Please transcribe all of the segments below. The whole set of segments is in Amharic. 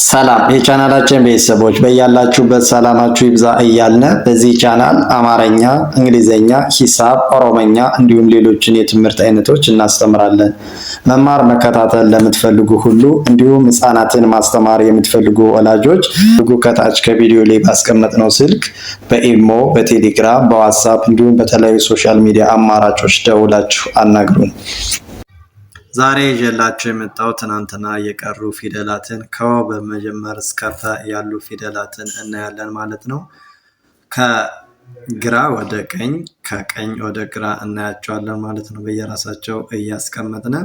ሰላም የቻናላችን ቤተሰቦች በያላችሁበት ሰላማችሁ ይብዛ እያልን በዚህ ቻናል አማርኛ፣ እንግሊዘኛ፣ ሂሳብ፣ ኦሮሞኛ እንዲሁም ሌሎችን የትምህርት አይነቶች እናስተምራለን። መማር መከታተል ለምትፈልጉ ሁሉ እንዲሁም ህፃናትን ማስተማር የምትፈልጉ ወላጆች ከታች ከቪዲዮ ላይ ባስቀመጥነው ስልክ በኢሞ፣ በቴሌግራም፣ በዋትስአፕ እንዲሁም በተለያዩ ሶሻል ሚዲያ አማራጮች ደውላችሁ አናግሩን። ዛሬ ይዤላችሁ የመጣው ትናንትና የቀሩ ፊደላትን ከወ በመጀመር እስከ ፈ ያሉ ፊደላትን እናያለን ማለት ነው። ከግራ ወደ ቀኝ ከቀኝ ወደ ግራ እናያቸዋለን ማለት ነው። በየራሳቸው እያስቀመጥን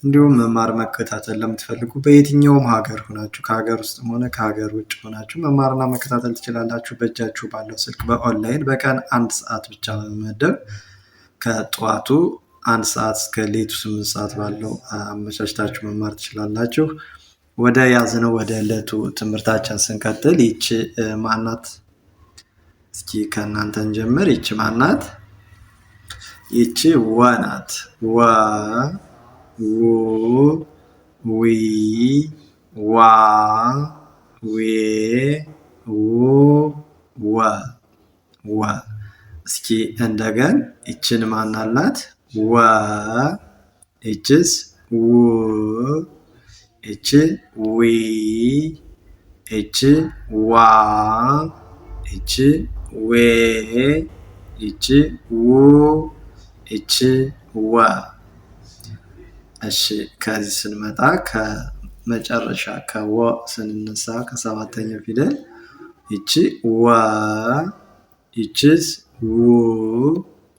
እንዲሁም መማር መከታተል ለምትፈልጉ በየትኛውም ሀገር ሆናችሁ ከሀገር ውስጥም ሆነ ከሀገር ውጭ ሆናችሁ መማርና መከታተል ትችላላችሁ። በእጃችሁ ባለው ስልክ በኦንላይን በቀን 1 ሰዓት ብቻ በመመደብ ከጠዋቱ 1 ሰዓት እስከ ሌቱ 8 ሰዓት ባለው አመቻችታችሁ መማር ትችላላችሁ። ወደ ያዝነው ወደ ዕለቱ ትምህርታችን ስንቀጥል ይቺ ማናት? እስኪ ከእናንተን ጀምር። ይቺ ማናት? ይቺ ወ ናት። ወ ው ዊ ዋ ዌ ው ወ ወ። እስኪ እንደገን ይችን ማናላት? ወ እችስ ው እች ዊ እች ዋ እች ዌ እች ው እች ወ። እሺ ከዚህ ስንመጣ ከመጨረሻ ከወ ስንነሳ ከሰባተኛው ፊደል እቺ ወ እችስ ው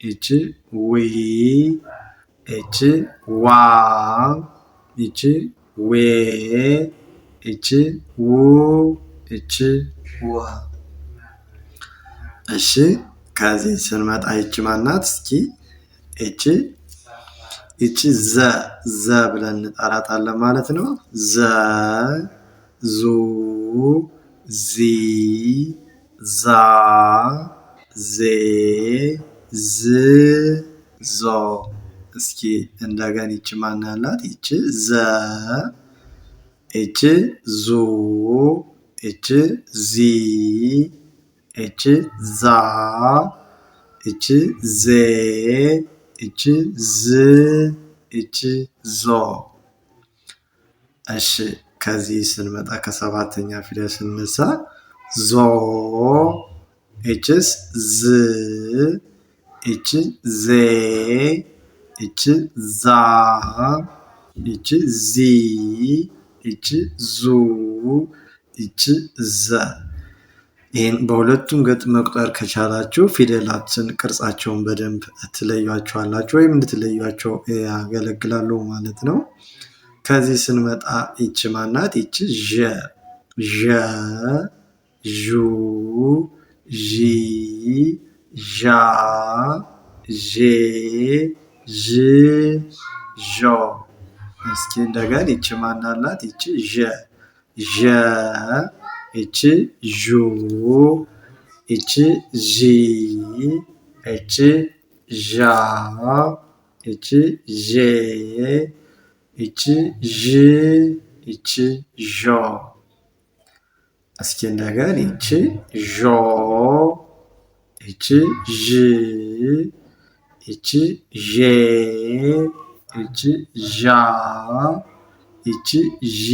እች ዊ እች ዋ እች ዌ እች ው እች ወ። እሺ ከዚህ ስንመጣ ይቺ ማናት? እስኪ ይቺ ዘ ብለን እንጠራታለን ማለት ነው። ዘ ዙ ዚ ዛ ዜ ዝ ዞ። እስኪ እንደገና ይቺ ማን ያላት? ይቺ ዘ ይቺ ዙ ይቺ ዚ ይቺ ዛ ይቺ ዜ ይቺ ዝ ይቺ ዞ። እሺ ከዚህ ስንመጣ ከሰባተኛ ፊደል ስንነሳ ዞ እችስ ዝ እች ዜ እች ዛ እች ዚ እች ዙ እች ዘ። ይህን በሁለቱም ገጥ መቁጠር ከቻላችሁ ፊደላትን ቅርጻቸውን በደንብ ትለዩቸዋላችሁ ወይም እንድትለዩቸው ያገለግላሉ ማለት ነው። ከዚህ ስንመጣ ይቺ ማናት? ይቺ ዠ ዡ ዢ ዣ ዤ ዥ ዦ። እስኪ እንደገና ይቺ ማናላት? ይቺ ዠ ይቺ ዡ ይቺ ዢ ይቺ ዣ ይቺ ዤ ይቺ ዥ ይቺ ዦ። እስኪ እንደገና ይቺ ዦ ይቺ ዥ ይቺ ዤ ይቺ ዣ ይቺ ዢ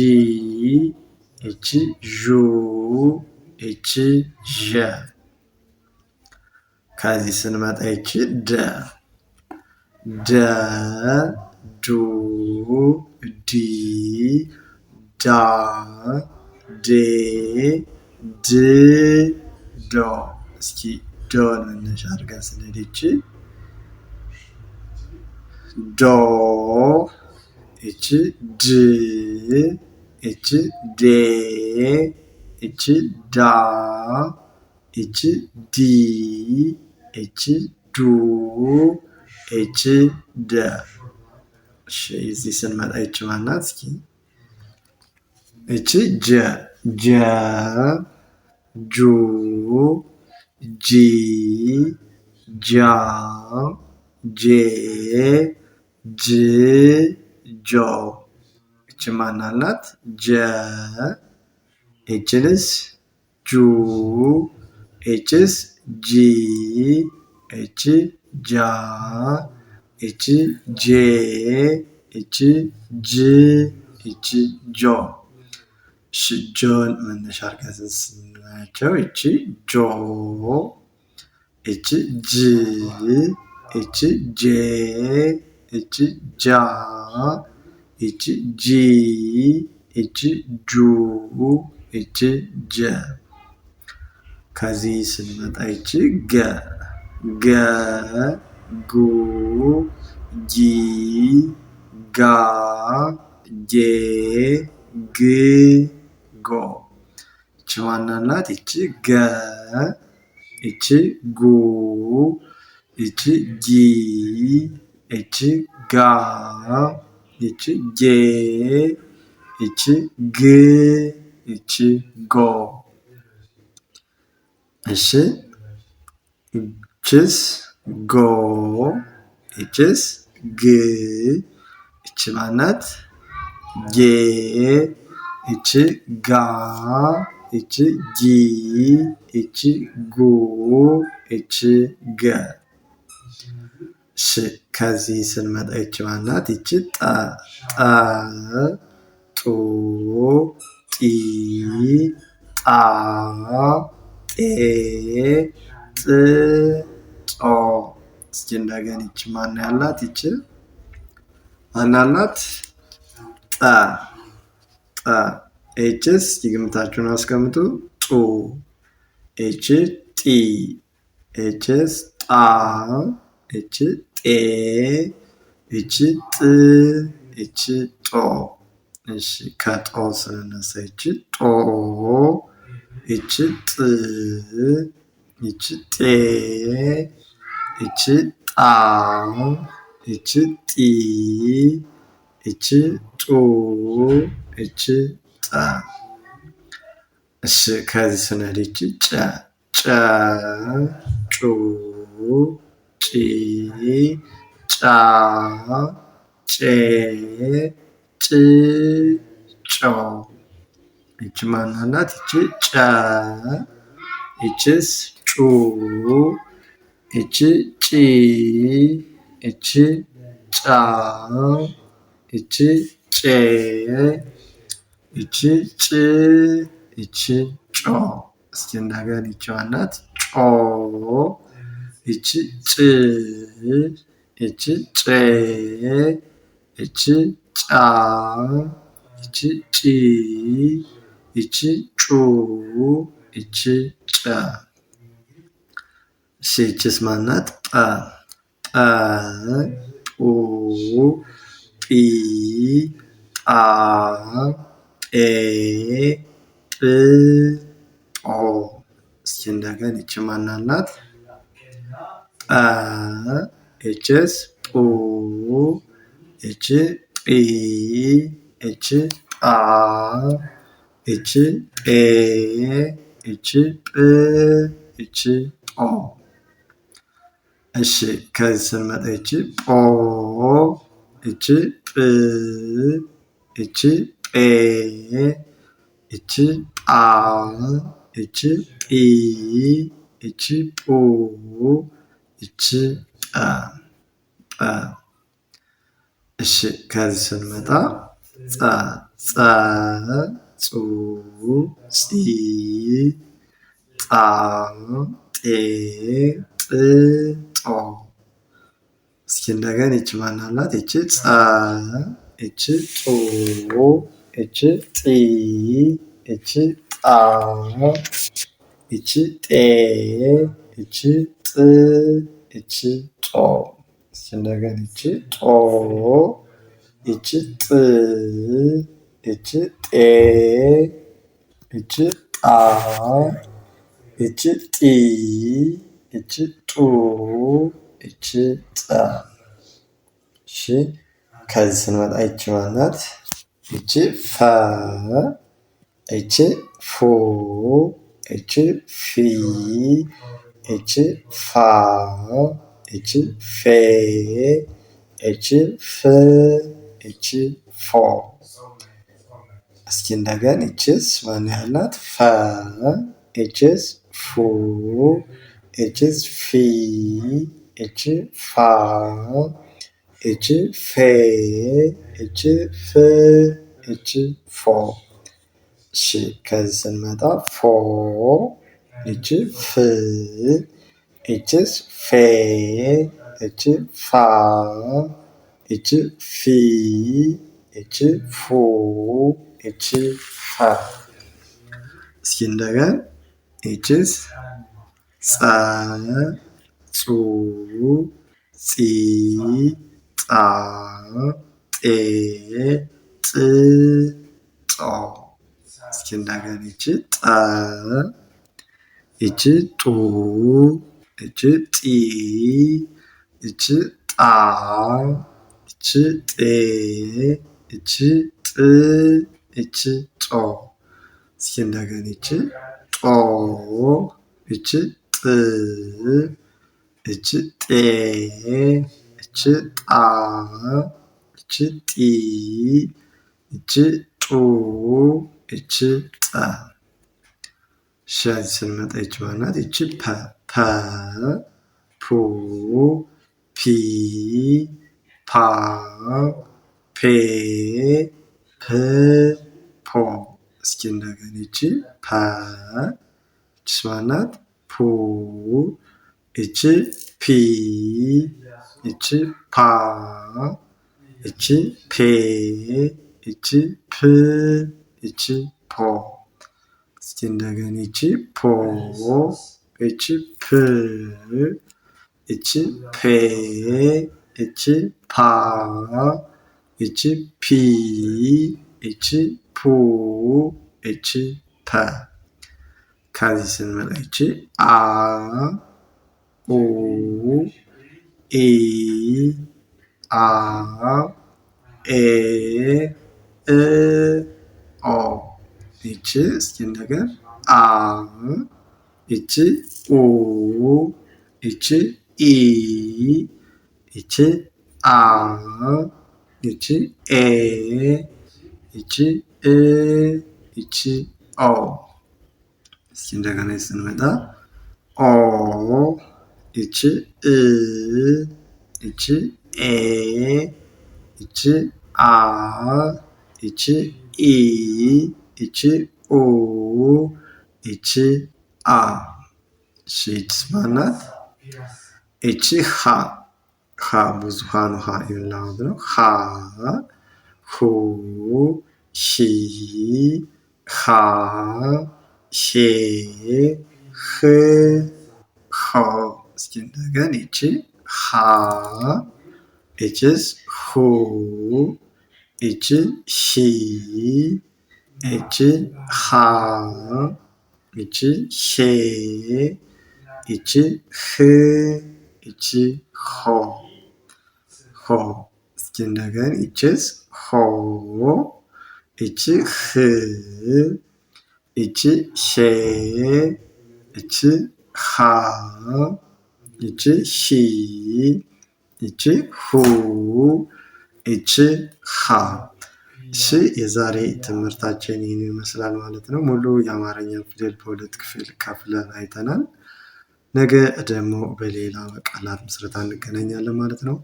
ይቺ ዡ ይቺ ዠ። ከዚህ ስንመጣ ይቺ ደ ዱ ዲ ዳ ዴ ድ ዶ። እስኪ ዶን መነሻ አድርገን ስንሄድ ይቺ ዶ ይቺ ድ ይቺ ዴ ይቺ ዳ ይቺ ዲ ይቺ ዱ ይቺ ደ። እሺ እዚህ ስንመጣ ይቺ ማናት? እስኪ ይቺ ጀ ጁ ጂ ጃ ጄ ጅ ጆ። ይቺ ማናት? ጀ H's Ju, H's G, H Ja, H J, H J, H Jo ጆን መነሻ አድርገን ስናያቸው እቺ ጆ እቺ ጂ እቺ ጄ እቺ ጃ እቺ ጂ እቺ ጁ እቺ ጀ ከዚህ ስንመጣ እቺ ገ ገ ጉ ጊ ጋ ጌ ግ ጎ እቺ ዋናናት እቺ ገ እቺ ጉ እቺ ጊ እቺ ጋ እቺ ጌ እቺ ግ እቺ ጎ እሺ እቺስ ጎ እቺስ ግ እቺ ማናት ጌ እቺ ጋ እቺ ጊ እቺ ጉ እቺ ገ እሺ ከዚህ ስንመጣ እቺ ማናት እቺ ጠ ጠ ጡ ጢ ጣ ጤ ጥ ጦ እስኪ እንደገና እቺ ማን ያላት እቺ ማን አላት ጠ ጠ ኤችስ ይግምታችሁን አስቀምጡ ጡ ኤች ጢ ኤችስ ጣ ኤች ጤ ኤች ጥ ኤች ጦ እሺ ከጦ ስንነሳ ኤች ጦ ኤች ጥ ኤች ጤ ኤች ጣ ኤች ጢ ኤች ጡ ኤች ጠ እሺ ከዚህ ስንሄድ እቺ ጨ ጨ ጩ ጪ ጫ ጬ ጭ ጮ እቺ ማናት እቺ ጨ እቺስ ጩ እቺ ጪ እቺ ጫ እቺ ጬ እቺ ጭ እቺ ጮ እስኪ እንደገና እቺ ማናት ጮ እቺ ጭ እቺ ጬ እቺ ጫ እቺ ጪ እቺ ጩ እቺ ጨ እሺ እቺስ ማናት ጰ ጰ ጱ ጲ ጳ ጴ ጵ ጶ እስኪ እንደገና እቺ ማናት ጰ ኤችስ ጱ ኤች ጲ ኤች ጳ ኤች ጴ ኤች ጵ ኤች ጶ እሺ ከዚህ ስንመጣ እቺ ጶ እቺ ጵ እቺ ጴ እቺ ጳ እቺ ጲ እቺ ጱ እቺ ጰ ጰ እሺ ከዚህ ስንመጣ ጸ ጸ ጹ ጺ ጣ ጤ ጥ ጦ እስኪ እንደገና እቺ ማን አላት እቺ ጸ እቺ ጡ እቺ ጢ እቺ ጣ እቺ ጤ እቺ ጥ እቺ ጦ እስኪ እንደገና እቺ ጦ እቺ ጥ እቺ ጤ እቺ ጣ እቺ ጢ እቺ ጡ እቺ ጸ እሺ ከዚህ ስንመጣ እቺ ማናት እቺ ፈ እቺ ፉ እቺ ፊ እቺ ፋ እቺ ፌ እቺ ፍ እቺ ፎ እስኪ እንደገን እችስ ማን ያህል ናት? ፈ እችስ ፉ እችስ ፊ እች ፋ እች ፌ እች ፍ እች ፎ። እሺ ከዚህ ስንመጣ ፎ እች ፍ እችስ ፌ እች ፋ እች ፊ እች ፉ እች ፈ። እስኪ እንደገን እችስ ጸ ጹ ጺ ጻ ጤ ጥ ጦ። እስኪ እንደገን እች ጠ እች ጡ እች ጢ እች ጣ እች ጤ እች ጥ እች ጦ። እስኪ እንደገና እች ጦ እች ጥ እች ጤ እች ጣ እች ጢ እች ጡ እች ጠ። እሺ ስንመጣ ይች ማናት? ይች ፐ ፐ ፑ ፒ ፓ ፔ ፕ ፖ። እስኪ እንደገና ይች ፐ ይች ማናት? ፑ ይች ፒ ይች ፓ ይች ፔ ይች ፕ ይች ፖ። እስኪ እንደገና ይች ፖ ይች ፕ ይች ፔ ይች ፓ ይች ፒ ይች ፑ ይች ፐ። ከዚህ ስንመጣ ይች አ ኡ ኢ አ ኤ እ ኦ። ይች እስኪ እንደገና አ ይች ኡ ይች ኢ ይች አ ይች ኤ ይች እ ይች ኦ። እስኪ እንደገና ስንመጣ ኦ ይች እ ይች ኤ ይች አ ይች ኢ ይች ኡ ይች አ። እሺ ይችስ ማናት? ይች ሀ ሀ ብዙሃኑ ሀ የምንለው ነው። ሀ ሁ ሂ ሃ ሄ ህ ሆ። እስኪ እንደገና ይች ሀ ይችስ ሁ ይች ሂ ይች ሃ ይች ሄ ይች ህ ይች ሆ ሆ። እስኪ እንደገና ይችስ ሆ ይች ህ ይች ሄ ይች ሃ ይች ሂ ይች ሁ ይች ሃ። እሺ የዛሬ ትምህርታችን ይህን ይመስላል ማለት ነው። ሙሉ የአማርኛ ፊደል በሁለት ክፍል ከፍለን አይተናል። ነገ ደግሞ በሌላ በቃላት ምስረታ እንገናኛለን ማለት ነው።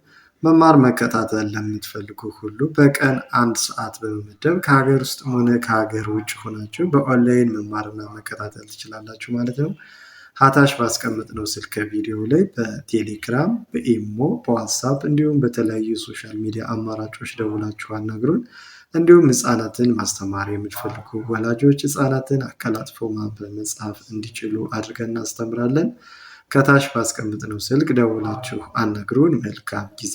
መማር መከታተል ለምትፈልጉ ሁሉ በቀን 1 ሰዓት በመመደብ ከሀገር ውስጥ ሆነ ከሀገር ውጭ ሆናችሁ በኦንላይን መማርና መከታተል ትችላላችሁ ማለት ነው። ሀታች ባስቀመጥነው ስልክ ቪዲዮ ላይ በቴሌግራም፣ በኢሞ፣ በዋትሳፕ እንዲሁም በተለያዩ ሶሻል ሚዲያ አማራጮች ደውላችሁ አናግሩን። እንዲሁም ህጻናትን ማስተማር የምትፈልጉ ወላጆች ህጻናትን አቀላጥፎ ማንበብ መጻፍ እንዲችሉ አድርገን እናስተምራለን። ከታች ባስቀመጥነው ስልክ ደውላችሁ አናግሩን። መልካም ጊዜ